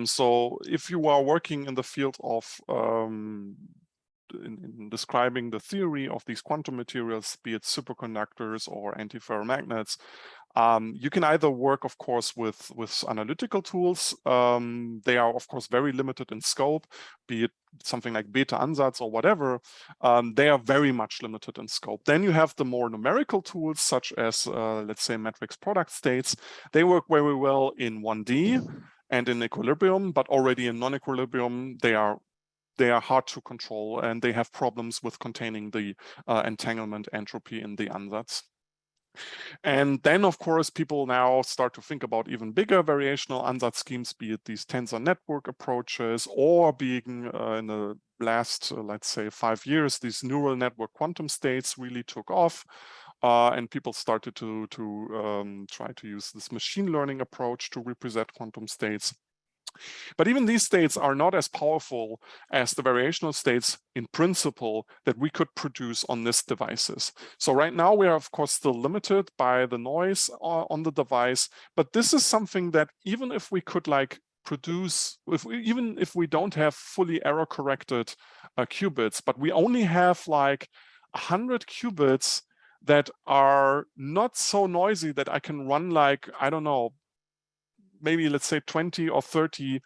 So if you are working in the field of in describing the theory of these quantum materials, be it superconductors or antiferromagnets, you can either work, of course, with analytical tools. They are, of course, very limited in scope, be it something like beta ansatz or whatever. They are very much limited in scope. Then you have the more numerical tools, such as, let's say, matrix product states. They work very well in 1D and in equilibrium, but already in non-equilibrium, they are hard to control, and they have problems with containing the entanglement entropy in the ansatz. And then, of course, people now start to think about even bigger variational ansatz schemes, be it these tensor network approaches, or being in the last, let's say, 5 years, these neural network quantum states really took off. And people started to try to use this machine learning approach to represent quantum states. But even these states are not as powerful as the variational states in principle that we could produce on these devices. So right now we are, of course, still limited by the noise on the device, but this is something that even if we could produce, even if we don't have fully error corrected qubits, but we only have 100 qubits that are not so noisy that I can run I don't know, maybe let's say 20 or 30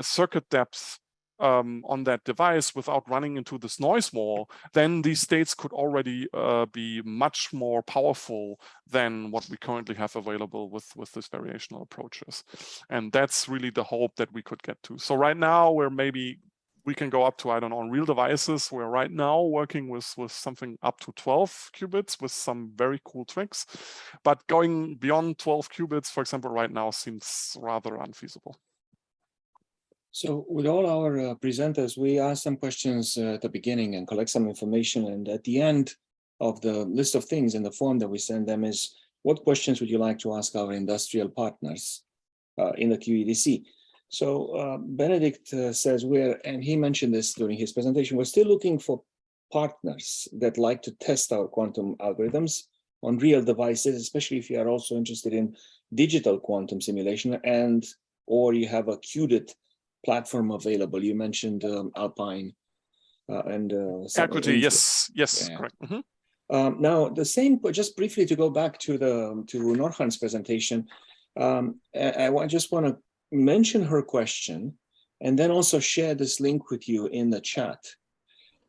circuit depths on that device without running into this noise wall, then these states could already be much more powerful than what we currently have available with these variational approaches. And that's really the hope that we could get to. So right now, we can go up to, I don't know, on real devices. We're right now working with something up to 12 qubits with some very cool tricks. But going beyond 12 qubits, for example, right now seems rather unfeasible. So with all our presenters, we ask some questions at the beginning and collect some information. And at the end of the list of things in the form that we send them is, what questions would you like to ask our industrial partners in the QED-C? So Benedikt says and he mentioned this during his presentation, we're still looking for partners that like to test our quantum algorithms on real devices, especially if you are also interested in digital quantum simulation or you have a QED platform available. You mentioned Alpine and Equity, yes, yeah. Correct. Mm-hmm. Now the same, just briefly to go back to Norhan's presentation, I just want to mention her question and then also share this link with you in the chat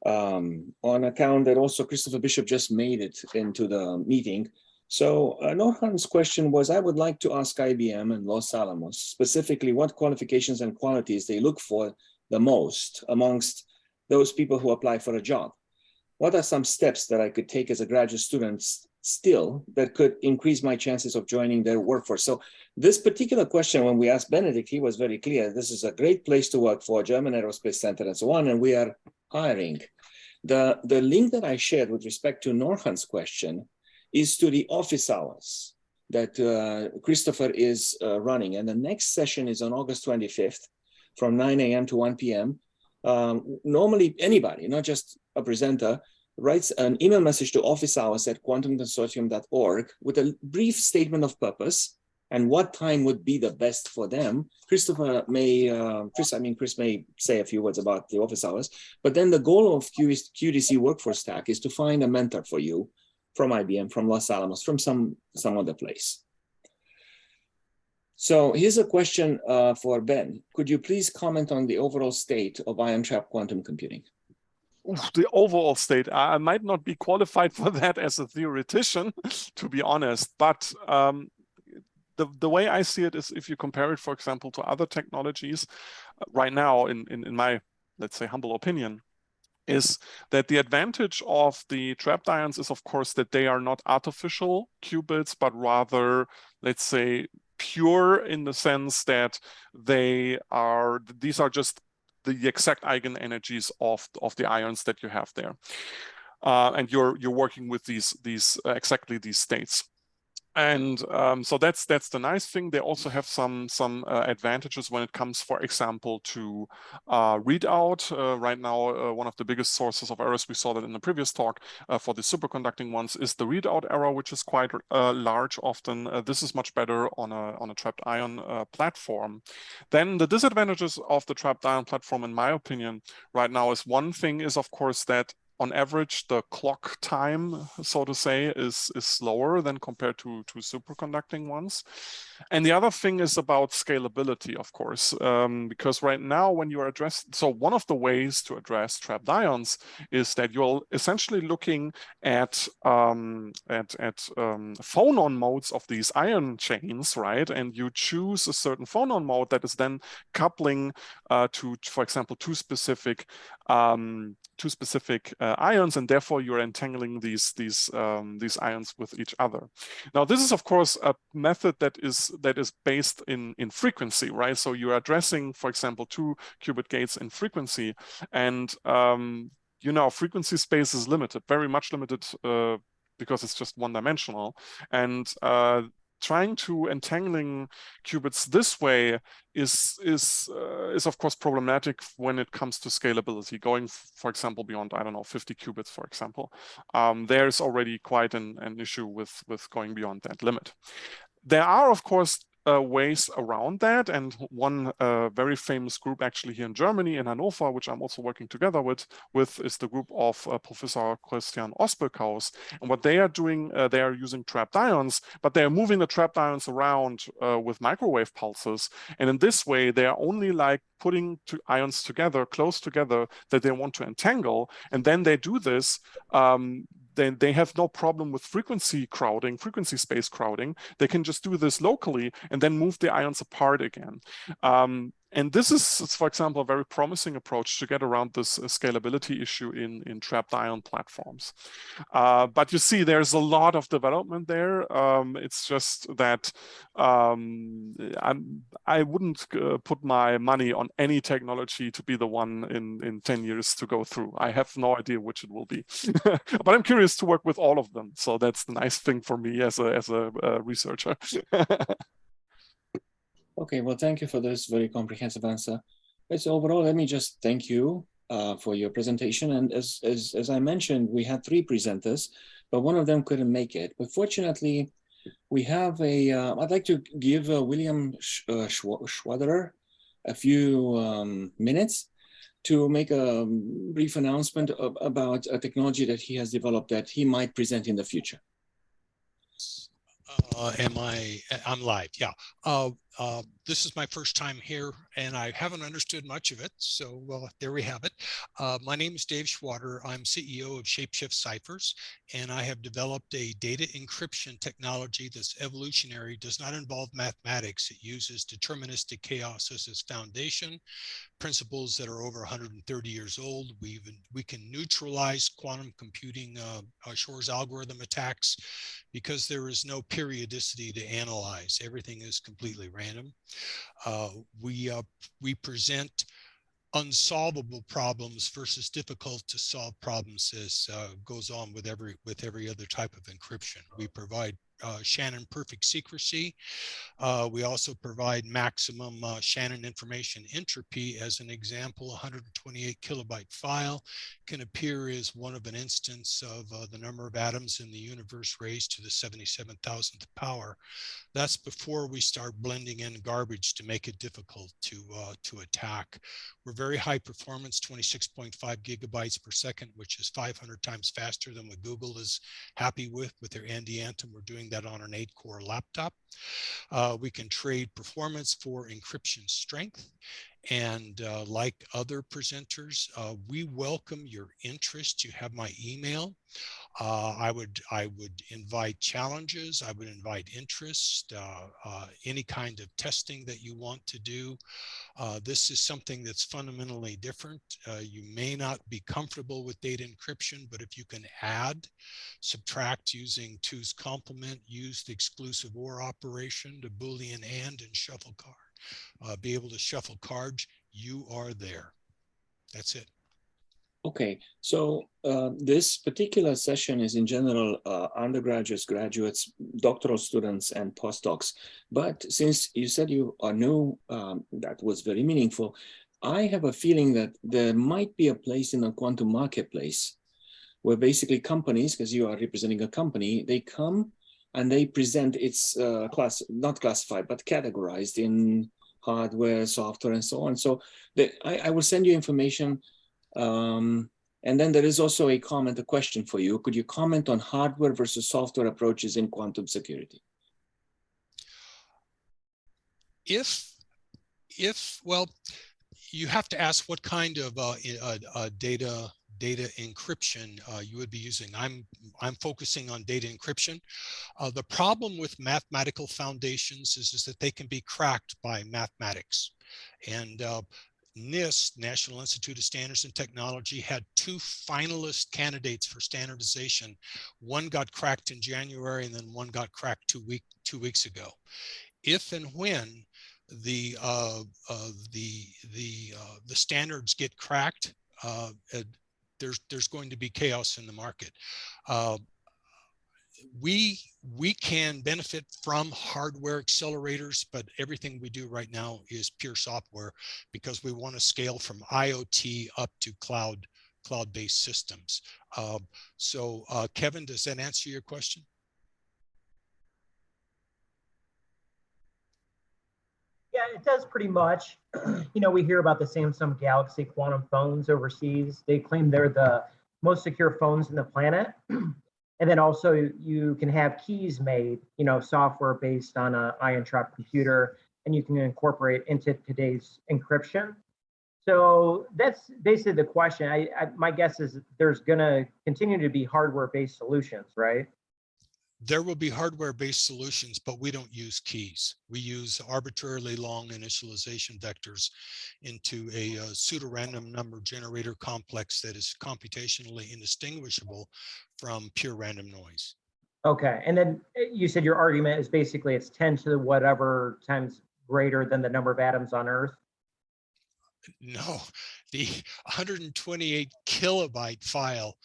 on account that also Christopher Bishop just made it into the meeting. So Norhan's question was, I would like to ask IBM and Los Alamos specifically what qualifications and qualities they look for the most amongst those people who apply for a job. What are some steps that I could take as a graduate student still that could increase my chances of joining their workforce? So this particular question, when we asked Benedikt, he was very clear. This is a great place to work for, German Aerospace Center and so on, and we are hiring. The link that I shared with respect to Norhan's question is to the office hours that Christopher is running. And the next session is on August 25th from 9 a.m. to 1 p.m. Normally anybody, not just a presenter, writes an email message to officehours@quantumconsortium.org with a brief statement of purpose and what time would be the best for them. Chris may say a few words about the office hours, but then the goal of QED-C Workforce TAC is to find a mentor for you from IBM, from Los Alamos, from some other place. So here's a question for Ben. Could you please comment on the overall state of ion trap quantum computing? The overall state, I might not be qualified for that as a theoretician, to be honest, but the way I see it is if you compare it, for example, to other technologies, right now, in my, let's say, humble opinion, is that the advantage of the trapped ions is, of course, that they are not artificial qubits, but rather, let's say, pure in the sense that these are just the exact eigenenergies of the ions that you have there, and you're working with these exactly these states. And so that's the nice thing. They also have some advantages when it comes, for example, to readout. Right now, one of the biggest sources of errors, we saw that in the previous talk, for the superconducting ones, is the readout error, which is quite large often. This is much better on a trapped ion platform. Then the disadvantages of the trapped ion platform, in my opinion, right now is one thing is, of course, that on average, the clock time, so to say, is slower than compared to superconducting ones. And the other thing is about scalability, of course, because right now when you are so one of the ways to address trapped ions is that you're essentially looking at phonon modes of these ion chains, right? And you choose a certain phonon mode that is then coupling to, for example, two specific ions, and therefore you're entangling these ions with each other. Now, this is, of course, a method that is based in frequency, right? So you're addressing, for example, 2 qubit gates in frequency, and frequency space is limited, very much limited, because it's just one-dimensional, and trying to entangling qubits this way is of course problematic when it comes to scalability. Going, for example, beyond, I don't know, 50 qubits, for example, there's already quite an issue with going beyond that limit. There are, of course, ways around that, and one very famous group actually here in Germany, in Hannover, which I'm also working together with is the group of Professor Christian Osberghaus. And what they are doing, they are using trapped ions, but they are moving the trapped ions around with microwave pulses, and in this way they are only like putting 2 ions together, close together, that they want to entangle, and then they do this. Then they have no problem with frequency space crowding. They can just do this locally and then move the ions apart again. And this is, for example, a very promising approach to get around this scalability issue in trapped ion platforms. But you see, there's a lot of development there. It's just that I wouldn't put my money on any technology to be the one in 10 years to go through. I have no idea which it will be. But I'm curious to work with all of them. So that's the nice thing for me as a researcher. Okay, well, thank you for this very comprehensive answer. So overall, let me just thank you for your presentation. And as I mentioned, we had 3 presenters, but one of them couldn't make it. But fortunately, we have I'd like to give William Schwaderer a few minutes to make a brief announcement about a technology that he has developed that he might present in the future. I'm live, yeah. This is my first time here, and I haven't understood much of it. So, well, there we have it. My name is Dave Schwaderer. I'm CEO of Shapeshift Ciphers, and I have developed a data encryption technology that's evolutionary, does not involve mathematics. It uses deterministic chaos as its foundation, principles that are over 130 years old. We can neutralize quantum computing Shor's algorithm attacks because there is no periodicity to analyze. Everything is completely random. We present unsolvable problems versus difficult to solve problems, as goes on with every other type of encryption. We provide Shannon perfect secrecy. We also provide maximum Shannon information entropy. As an example, 128 kilobyte file can appear as one of an instance of the number of atoms in the universe raised to the 77,000th power. That's before we start blending in garbage to make it difficult to attack. We're very high performance, 26.5 gigabytes per second, which is 500 times faster than what Google is happy with their Andy Anthem. We're doing that on an 8-core laptop. We can trade performance for encryption strength. And like other presenters, we welcome your interest. You have my email. I would invite challenges. I would invite interest, any kind of testing that you want to do. This is something that's fundamentally different. You may not be comfortable with data encryption, but if you can add, subtract using 2's complement, use the exclusive OR operation to Boolean and shuffle card, be able to shuffle cards, you are there. That's it. Okay, so this particular session is in general undergraduates, graduates, doctoral students, and postdocs. But since you said you are new, that was very meaningful. I have a feeling that there might be a place in a quantum marketplace where basically companies, because you are representing a company, they come and they present its not classified, but categorized in hardware, software, and so on. So I will send you information. And then there is also a question for you. Could you comment on hardware versus software approaches in quantum security? Well, you have to ask what kind of data encryption you would be using. I'm focusing on data encryption. The problem with mathematical foundations is that they can be cracked by mathematics. And NIST, National Institute of Standards and Technology, had 2 finalist candidates for standardization. One got cracked in January, and then one got cracked 2 weeks ago. If and when the standards get cracked, there's going to be chaos in the market. We can benefit from hardware accelerators, but everything we do right now is pure software because we want to scale from IoT up to cloud-based systems. So Kevin, does that answer your question? Yeah, it does pretty much. You know, we hear about the Samsung Galaxy quantum phones overseas. They claim they're the most secure phones on the planet. And then also you can have keys made, you know, software based on an ion trap computer, and you can incorporate into today's encryption. So that's basically the question. My guess is there's going to continue to be hardware-based solutions, right? There will be hardware-based solutions, but we don't use keys. We use arbitrarily long initialization vectors into a pseudo-random number generator complex that is computationally indistinguishable from pure random noise. Okay, and then you said your argument is basically it's 10 to whatever times greater than the number of atoms on Earth? No, the 128 kilobyte file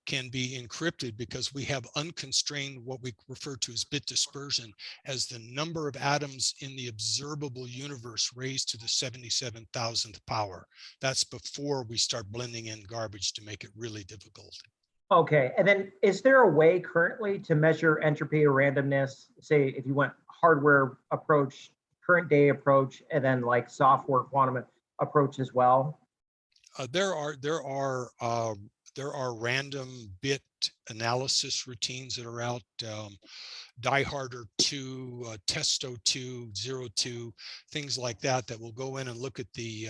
can be encrypted because we have unconstrained what we refer to as bit dispersion as the number of atoms in the observable universe raised to the 77,000th power. That's before we start blending in garbage to make it really difficult. Okay, and then is there a way currently to measure entropy or randomness? Say if you went hardware approach, current day approach, and then like software quantum approach as well? There are There are random bit analysis routines that are out. DieHarder 2, Testo 2, 02, things like that, that will go in and look at the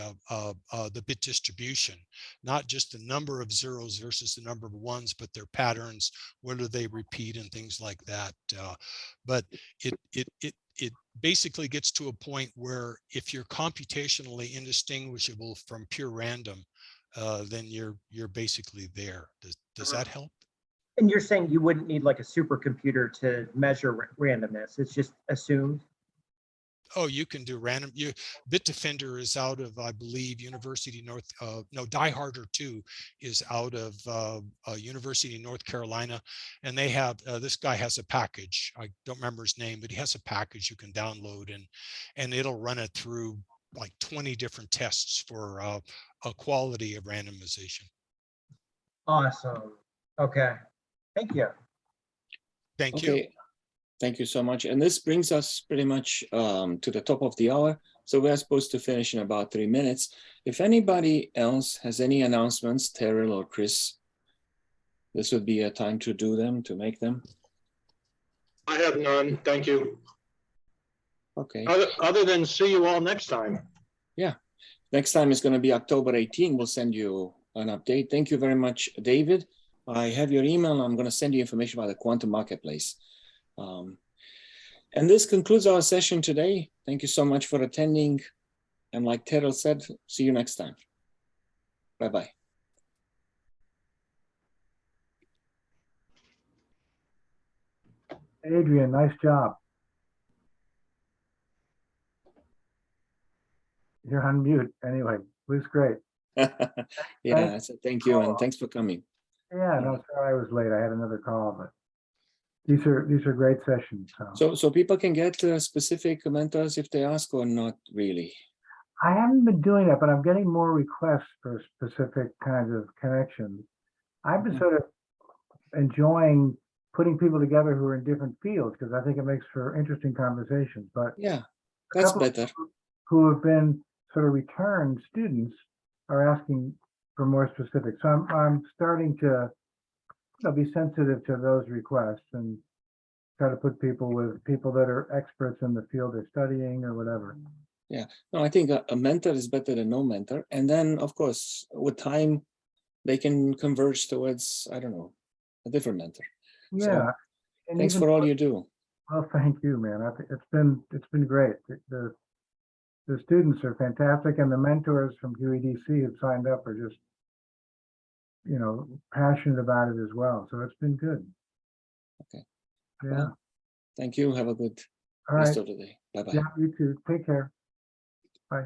bit distribution, not just the number of zeros versus the number of ones, but their patterns, whether they repeat and things like that. But it basically gets to a point where if you're computationally indistinguishable from pure random, then you're basically there. Does that help? And you're saying you wouldn't need like a supercomputer to measure randomness. It's just assumed. Oh, you can do random. Bitdefender is out of, I believe, University North. No, DieHarder 2 is out of University of North Carolina, and they have this guy has a package. I don't remember his name, but he has a package you can download, and it'll run it through like 20 different tests for a quality of randomization. Awesome. Okay. Thank you. Thank you. Okay, thank you so much. And this brings us pretty much to the top of the hour. So we're supposed to finish in about 3 minutes. If anybody else has any announcements, Terrell or Chris, this would be a time to do them, to make them. I have none. Thank you. Okay. Other than see you all next time. Yeah. Next time is going to be October 18. We'll send you an update. Thank you very much, David. I have your email. I'm going to send you information about the quantum marketplace. And this concludes our session today. Thank you so much for attending. And like Terrell said, see you next time. Bye-bye. Adrian, nice job. You're on mute. Anyway, it was great. Yeah, so thank you, and thanks for coming. Yeah, no, sorry I was late. I had another call, but these are great sessions. So people can get specific mentors if they ask, or not really? I haven't been doing that, but I'm getting more requests for specific kinds of connections. I've been sort of enjoying putting people together who are in different fields because I think it makes for interesting conversations. But yeah, that's better. Who have been sort of returned students are asking for more specifics. So I'm starting to be sensitive to those requests and try to put people with people that are experts in the field they're studying or whatever. Yeah, no, I think a mentor is better than no mentor. And then, of course, with time, they can converge towards, I don't know, a different mentor. Yeah. So, thanks for all you do. Well, thank you, man. I think it's been great. The students are fantastic, and the mentors from QED-C who've signed up are just, passionate about it as well. So it's been good. Okay. Yeah. Well, thank you. Have a good All rest right. of the day. Bye-bye. Yeah, you too. Take care. Bye.